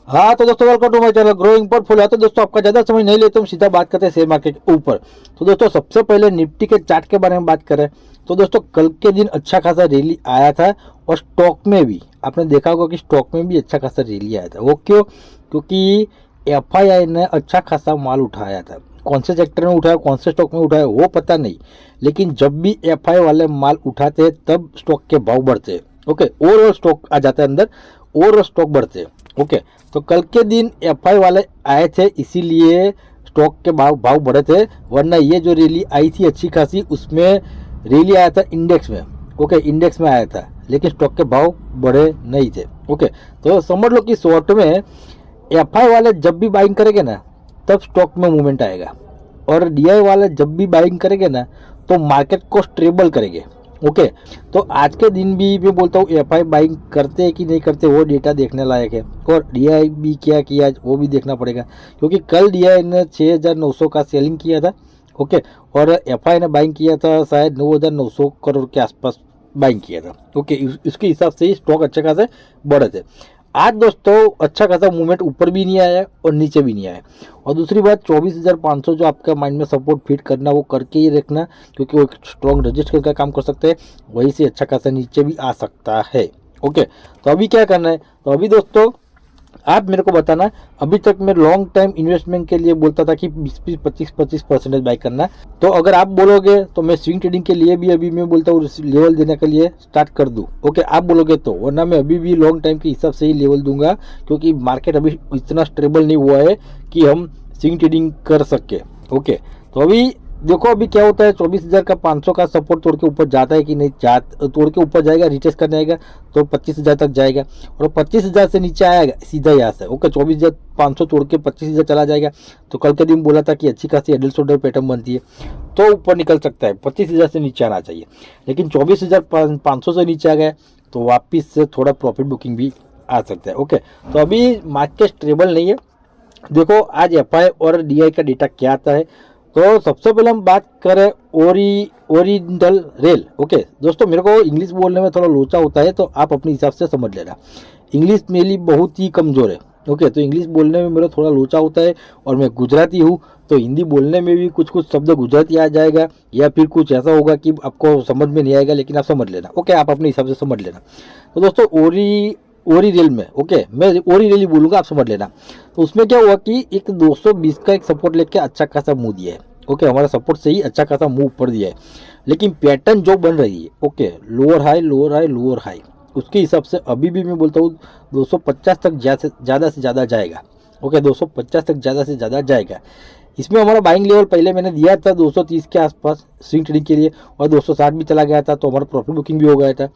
हाँ तो दोस्तों welcome to my channel growing portfolio. तो दोस्तों आपका ज़्यादा समय नहीं लेते हम सीधा बात करते हैं शेयर मार्केट के ऊपर। तो दोस्तों सबसे पहले निफ्टी के चार्ट के बारे में बात करें तो दोस्तों कल के दिन अच्छा खासा रैली आया था और स्टॉक में भी आपने देखा होगा कि स्टॉक में भी अच्छा खासा रैली आया था। वो क्यों? क्योंकि एफआईआई ने अच्छा खासा माल उठाया था। कौन से सेक्टर में उठाया, कौन से स्टॉक में उठाया वो पता नहीं, लेकिन जब भी एफआई वाले माल उठाते हैं तब स्टॉक के भाव बढ़ते हैं। ओके, और स्टॉक आ जाता है अंदर और स्टॉक बढ़ते हैं। ओके, तो कल के दिन एफआई वाले आए थे इसीलिए स्टॉक के भाव भाव बढ़े थे, वरना ये जो रैली आई थी अच्छी खासी उसमें रैली आया था इंडेक्स में। ओके, इंडेक्स में आया था लेकिन स्टॉक के भाव बढ़े नहीं थे। ओके, तो समझ लो कि शॉर्ट में एफआई वाले जब भी बाइंग करेंगे ना तब स्टॉक में मूवमेंट आएगा, और डीआई वाले जब भी बाइंग करेंगे ना तो मार्केट को स्टेबल करेंगे। ओके, तो आज के दिन भी मैं बोलता हूँ एफआई बाइंग करते हैं कि नहीं करते वो डेटा देखने लायक है, और डीआई भी क्या किया वो भी देखना पड़ेगा, क्योंकि कल डीआई ने 6,900 का सेलिंग किया था। ओके, और एफआई ने बाइंग किया था शायद 9,900 करोड़ के आसपास बाइंग किया था। ओके, इसके हिसाब से ही स्टॉक अच्छे खासे बढ़े थे। आज दोस्तों अच्छा खासा मूवमेंट ऊपर भी नहीं आया और नीचे भी नहीं आया। और दूसरी बात 24,500 जो आपका माइंड में सपोर्ट फिट करना वो करके ही रखना, क्योंकि वो एक स्ट्रॉन्ग रजिस्टर का काम कर सकते हैं, वहीं से अच्छा खासा नीचे भी आ सकता है। ओके, तो अभी क्या करना है, तो अभी दोस्तों आप मेरे को बताना। अभी तक मैं लॉन्ग टाइम इन्वेस्टमेंट के लिए बोलता था कि 20 25% बाय करना। तो अगर आप बोलोगे तो मैं स्विंग ट्रेडिंग के लिए भी अभी मैं बोलता हूँ लेवल देने के लिए स्टार्ट कर दूँ। ओके, आप बोलोगे तो, वरना मैं अभी भी लॉन्ग टाइम के हिसाब से ही लेवल दूंगा, क्योंकि मार्केट अभी इतना स्टेबल नहीं हुआ है कि हम स्विंग ट्रेडिंग कर सके। ओके, तो अभी देखो अभी क्या होता है, 24,500 का सपोर्ट तोड़ के ऊपर जाता है कि नहीं, तोड़ के ऊपर जाएगा, रिटेस्ट करने आएगा तो 25,000 तक जाएगा, और 25,000 से नीचे आएगा सीधा यहाँ से। ओके, 24,500 तोड़ के 25,000 चला जाएगा। तो कल के दिन बोला था कि अच्छी खासी एडल शोल्डर पैटर्न बनती है तो ऊपर निकल सकता है, 25,000 से नीचे आना चाहिए। लेकिन 24,500 से नीचे आ गया तो वापिस से थोड़ा प्रॉफिट बुकिंग भी आ सकता है। ओके, तो अभी मार्केट स्टेबल नहीं है। देखो आज एफआई और डीआई का डेटा क्या आता है। तो सबसे पहले हम बात करें ओरिएंटल रेल। ओके दोस्तों, मेरे को इंग्लिश बोलने में थोड़ा लोचा होता है तो आप अपने हिसाब से समझ लेना, इंग्लिश मेरी बहुत ही कमज़ोर है। ओके, तो इंग्लिश बोलने में मेरा थोड़ा लोचा होता है, और मैं गुजराती हूँ तो हिंदी बोलने में भी कुछ कुछ शब्द गुजराती आ जाएगा, या फिर कुछ ऐसा होगा कि आपको समझ में नहीं आएगा, लेकिन आप समझ लेना। ओके, आप अपने हिसाब से समझ लेना। तो दोस्तों ओरी रेल में, ओके मैं ओरी रेल ही बोलूँगा, आप समझ लेना। तो उसमें क्या हुआ कि एक 220 का एक सपोर्ट लेके अच्छा खासा मूव दिया है। ओके, हमारा सपोर्ट से ही अच्छा खासा मूव ऊपर दिया है, लेकिन पैटर्न जो बन रही है, okay lower high lower high lower high, उसके हिसाब से अभी भी मैं बोलता हूँ 250 तक ज़्यादा से ज़्यादा जाएगा। ओके, 250 तक ज़्यादा से ज़्यादा जाएगा। इसमें हमारा बाइंग लेवल पहले मैंने दिया था 230 के आसपास स्विंग ट्रेडिंग के लिए, और 260 भी चला गया था तो हमारा प्रॉफिट बुकिंग भी हो गया था।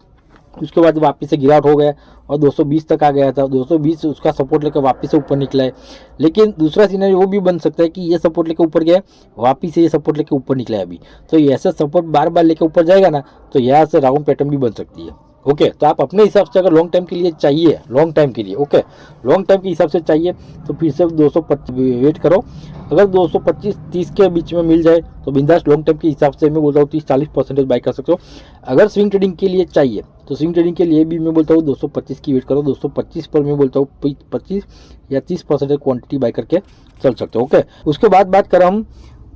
उसके बाद वापस से गिरावट हो गया और 220 तक आ गया था। 220 उसका सपोर्ट लेकर वापस से ऊपर निकला है। लेकिन दूसरा सीनरी वो भी बन सकता है कि ये सपोर्ट लेकर ऊपर गया, वापस से ये सपोर्ट लेकर ऊपर निकला है अभी। तो ऐसा सपोर्ट बार बार लेकर ऊपर जाएगा ना तो यहाँ से राउंड पैटर्न भी बन सकती है। ओके, तो आप अपने हिसाब से अगर लॉन्ग टाइम के लिए चाहिए, लॉन्ग टाइम के लिए, ओके लॉन्ग टाइम के हिसाब से चाहिए तो फिर से 225 वेट करो। अगर 225-30 के बीच में मिल जाए तो बिंदास लॉन्ग टाइम के हिसाब से मैं बोलता हूँ 30-40% बाई कर सकते हो। अगर स्विंग ट्रेडिंग के लिए चाहिए तो स्विंग ट्रेडिंग के लिए भी मैं बोलता हूँ 225 की वेट करो। 225 पर मैं बोलता हूँ 25 या 30% क्वांटिटी बाई करके चल सकते हो। ओके, उसके बाद बात करें हम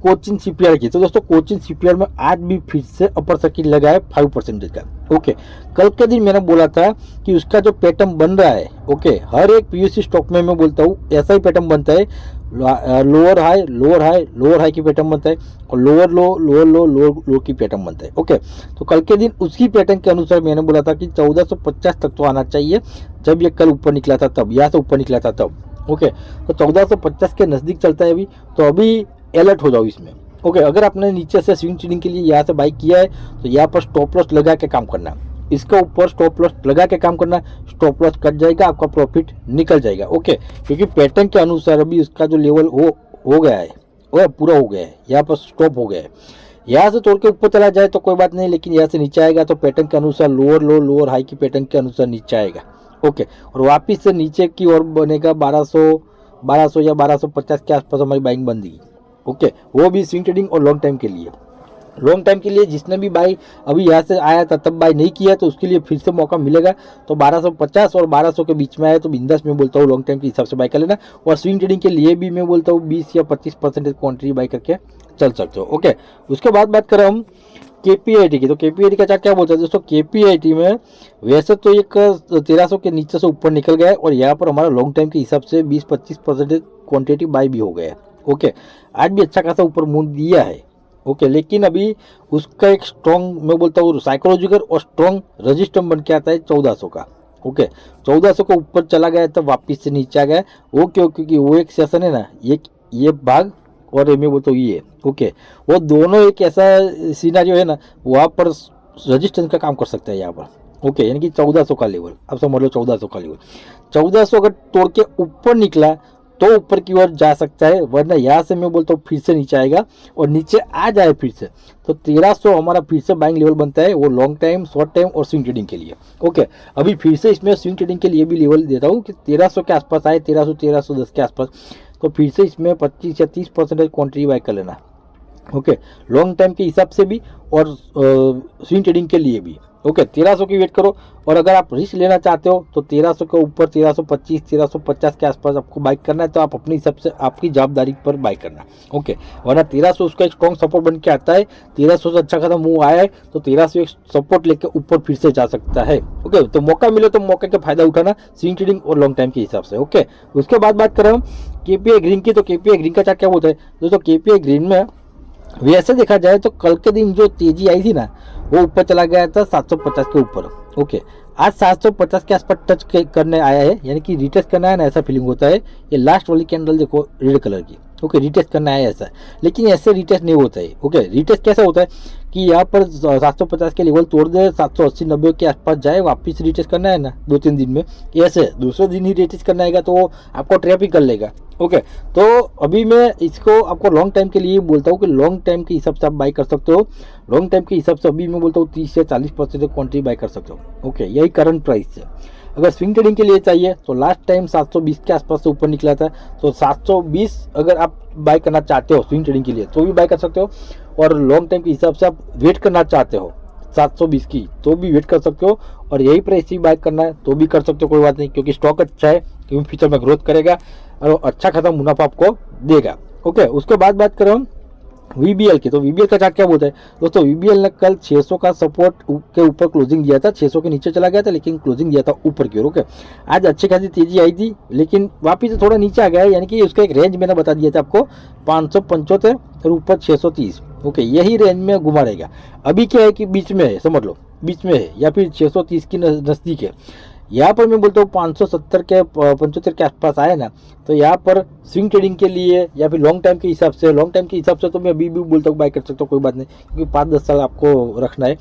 कोचिन सीपीआर की। तो दोस्तों कोचिन सीपीआर में आज भी फिर से अपर सर्किट लगा है 5% का। ओके, कल के दिन मैंने बोला था कि उसका जो पैटर्न बन रहा है, ओके हर एक पीयूसी स्टॉक में मैं बोलता हूँ ऐसा ही पैटर्न बनता है, lower high lower high lower high की पैटर्न बनता है, और लोअर लो लोअर लो लोअर लो की पैटर्न बनता है। ओके, तो कल के दिन उसी पैटर्न के अनुसार मैंने बोला था कि 1450 तक तो आना चाहिए, जब ये कल ऊपर निकला था तब, यहाँ से ऊपर निकला था तब। ओके, तो 1450 के नज़दीक चलता है अभी, तो अभी अलर्ट हो जाओ इसमें। ओके, अगर आपने नीचे से स्विंग ट्रेडिंग के लिए यहाँ से बाई किया है तो यहाँ पर स्टॉप लॉस लगा के काम करना, इसके ऊपर स्टॉप लॉस लगा के काम करना। स्टॉप लॉस कट जाएगा, आपका प्रॉफिट निकल जाएगा। ओके, क्योंकि पैटर्न के अनुसार अभी उसका जो लेवल हो गया है वो पूरा हो गया है, यहाँ पर स्टॉप हो गया है। यहाँ से तोड़ के ऊपर चला जाए तो कोई बात नहीं, लेकिन यहाँ से नीचे आएगा तो पैटर्न के अनुसार लोअर लो लोअर हाई की पैटर्न के अनुसार नीचे आएगा। ओके, और वापिस से नीचे की ओर बनेगा 1200 या 1250 के आसपास हमारी बाइंग बन देगी। ओके, वो भी स्विंग ट्रेडिंग और लॉन्ग टाइम के लिए। लॉन्ग टाइम के लिए जिसने भी बाई अभी यहाँ से आया था तब बाई नहीं किया तो उसके लिए फिर से मौका मिलेगा। तो 1250 और 1200 के बीच में आया तो बिंदास मैं बोलता हूँ लॉन्ग टाइम के हिसाब से बाई कर लेना। और स्विंग ट्रेडिंग के लिए भी मैं बोलता हूँ 20 या 25% क्वांटिटी बाई करके चल सकते हो। ओके, उसके बाद बात करें हम केपीआईटी की। तो केपीआईटी का चार्ट क्या बोलता है दोस्तों, केपीआईटी में वैसे तो एक 1300 के नीचे से ऊपर निकल गया है और यहाँ पर हमारा लॉन्ग टाइम के हिसाब से 20-25% क्वांटिटी बाई भी हो गया है। ओके, आज भी अच्छा खासा ऊपर मूव दिया है। ओके, लेकिन अभी उसका एक स्ट्रॉन्ग मैं बोलता हूँ साइकोलॉजिकल और स्ट्रॉन्ग रजिस्टेंस बन के आता है 1400 का। ओके, 1400 को ऊपर चला गया तब वापस से नीचे आ गया। वो क्यों, क्योंकि वो एक सेशन है ना, ये भाग और मैं बोलता हूँ ये। ओके, वो दोनों एक ऐसा सीनारियो है ना, वहाँ पर रजिस्टेंस का काम कर सकता है यहाँ पर। ओके, यानी कि 1400 का लेवल, अब समझ लो 1400 का लेवल, 1400 अगर तोड़ के ऊपर निकला तो ऊपर की ओर जा सकता है, वरना यहाँ से मैं बोलता हूँ फिर से नीचे आएगा और नीचे आ जाए फिर से तो 1300 हमारा फिर से बाइंग लेवल बनता है, वो लॉन्ग टाइम, शॉर्ट टाइम और स्विंग ट्रेडिंग के लिए। ओके, अभी फिर से इसमें स्विंग ट्रेडिंग के लिए भी लेवल देता हूँ कि 1300 के आसपास आए, 1300-1310 के आसपास, तो फिर से इसमें 25 या 30% क्वांटिटी बाई कर लेना। ओके, लॉन्ग टाइम के हिसाब से भी और स्विंग ट्रेडिंग के लिए भी। ओके, 1300 की वेट करो और अगर आप रिस्क लेना चाहते हो तो 1300 के ऊपर 1325, 1350 के आसपास आपको बाइक करना है, तो आप अपने हिसाब से आपकी जवाबदारी पर बाइक करना। ओके, वरना 1300 उसका एक स्ट्रॉन्ग सपोर्ट बन के आता है, 1300 से अच्छा खासा मूव आया है तो 1300 एक सपोर्ट लेके ऊपर फिर से जा सकता है। ओके, तो मौका मिले तो मौके का फायदा उठाना स्विंग ट्रेडिंग और लॉन्ग टाइम के हिसाब से। ओके, उसके बाद बात करें हम केपीआई ग्रीन की। तो केपीआई ग्रीन का चार्ट क्या बोलता है दोस्तों, केपीआई ग्रीन में वैसे देखा जाए तो कल के दिन जो तेजी आई थी ना, वो ऊपर चला गया था 750 के ऊपर। ओके, आज 750 के आसपास टच करने आया है, यानी कि रिटेस्ट करना है ना, ऐसा फीलिंग होता है। ये लास्ट वाली कैंडल देखो रेड कलर की। ओके, रिटेस्ट करना है ऐसा, लेकिन ऐसे रिटेस्ट नहीं होता है। ओके, रिटेस्ट कैसा होता है कि यहाँ पर 750 के लेवल तोड़ दे, 780-90 के आसपास जाए, वापस रिटेस्ट करना है ना 2-3 दिन में, ऐसे दूसरे दिन ही रिटेस्ट करना है तो आपको ट्रैप ही कर लेगा। ओके, तो अभी मैं इसको आपको लॉन्ग टाइम के लिए बोलता हूँ कि लॉन्ग टाइम के हिसाब से आप बाई कर सकते हो। लॉन्ग टाइम के हिसाब से अभी मैं बोलता हूँ 30 से 40% क्वांटिटी बाई कर सकते हो। ओके, यही करंट प्राइस है। अगर स्विंग ट्रेडिंग के लिए चाहिए तो लास्ट टाइम 720 के आसपास से ऊपर निकला था, तो 720 अगर आप बाई करना चाहते हो स्विंग ट्रेडिंग के लिए तो भी बाई कर सकते हो। और लॉन्ग टाइम के हिसाब से आप वेट करना चाहते हो 720 की तो भी वेट कर सकते हो, और यही प्राइस ही बाई करना है तो भी कर सकते हो, कोई बात नहीं, क्योंकि स्टॉक अच्छा है, क्योंकि फ्यूचर में ग्रोथ करेगा और अच्छा खासा मुनाफा आपको देगा। ओके, उसके बाद बात करें हम वीबीएल की। तो वीबीएल का चार्ट क्या बोलता है दोस्तों, वीबीएल ने कल 600 का सपोर्ट के ऊपर क्लोजिंग दिया था, 600 के नीचे चला गया था लेकिन क्लोजिंग दिया था ऊपर की ओर। ओके, आज अच्छी खासी तेजी आई थी लेकिन वापिस से थोड़ा नीचे आ गया है, यानी कि उसका एक रेंज मैंने बता दिया था आपको 575 और ऊपर 630। ओके, यही रेंज में घुमा रहेगा। अभी क्या है कि बीच में है, समझ लो बीच में है या फिर 630 की नज़दीक है। यहाँ पर मैं बोलता हूँ 570 के 75 के आसपास आए ना, तो यहाँ पर स्विंग ट्रेडिंग के लिए या फिर लॉन्ग टाइम के हिसाब से तो मैं अभी भी बोलता हूँ बाय कर सकता हूँ, कोई बात नहीं, क्योंकि 5-10 साल आपको रखना है।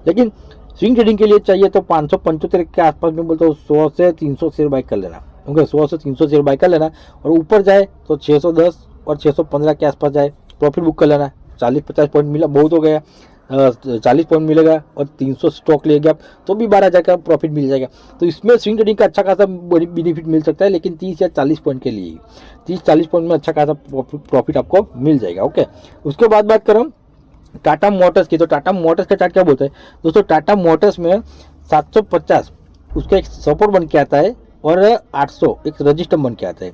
लेकिन स्विंग ट्रेडिंग के लिए चाहिए तो 575 के आसपास मैं बोलता हूँ 100 से 300 शेयर बाय कर लेना। क्योंकि 100 से 300 शेयर बाय कर लेना, और ऊपर जाए तो 610 और 615 के आसपास जाए, प्रॉफिट बुक कर लेना। 40-50 पॉइंट मिला, बहुत हो गया, 40 पॉइंट मिलेगा और 300 स्टॉक लेंगे आप तो भी 12,000 का प्रॉफिट मिल जाएगा। तो इसमें स्विंग ट्रेडिंग का अच्छा खासा बेनिफिट मिल सकता है, लेकिन 30 या 40 पॉइंट के लिए, 30-40 पॉइंट में अच्छा खासा प्रॉफिट आपको मिल जाएगा। ओके, उसके बाद बात करूँ टाटा मोटर्स की। तो टाटा मोटर्स का चार्ट क्या बोलता है दोस्तों, टाटा मोटर्स में 750 उसका एक सपोर्ट बन के आता है और 800 एक रजिस्टर बन के आता है।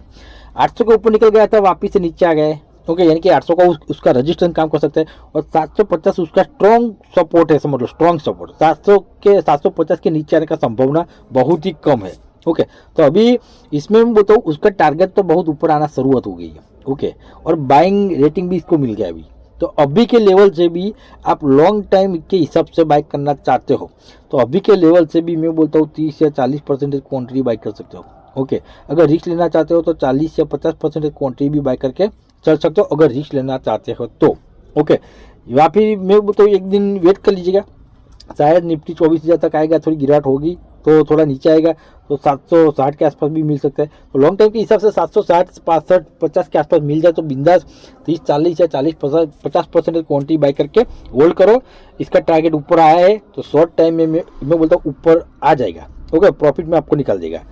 800 के ऊपर निकल गया था, वापिस से नीचे आ गया है। ओके, यानी कि 800 का उसका रजिस्टेंस काम कर सकता है और 750 उसका स्ट्रॉन्ग सपोर्ट है, समझ लो स्ट्रॉन्ग सपोर्ट। 750 के नीचे आने का संभावना बहुत ही कम है। ओके, तो अभी इसमें मैं बताऊँ उसका टारगेट तो बहुत ऊपर आना शुरुआत हो गई है। ओके, और बाइंग रेटिंग भी इसको मिल गया अभी, तो अभी के लेवल से भी आप लॉन्ग टाइम के हिसाब से बाइक करना चाहते हो तो अभी के लेवल से भी मैं बोलता हूँ 30 या 40% क्वांटिटी बाइक कर सकते हो। ओके, अगर रिस्क लेना चाहते हो तो 40 या 50% क्वांटिटी भी बाय करके चल सकते हो, अगर रिस्क लेना चाहते हो तो। ओके, या फिर मैं तो एक दिन वेट कर लीजिएगा, शायद निफ्टी 24,000 तक आएगा, थोड़ी गिरावट होगी तो थोड़ा नीचे आएगा तो 760 के आसपास भी मिल सकता है। तो लॉन्ग टाइम के हिसाब से 760, 65, 50 के आसपास मिल जाए तो बिंदास 30, 40 या 40-50% क्वांटिटी बाय करके होल्ड करो। इसका टारगेट ऊपर आया है तो शॉर्ट टाइम में मैं बोलता हूँ ऊपर आ जाएगा। ओके, प्रॉफिट में आपको निकाल देगा।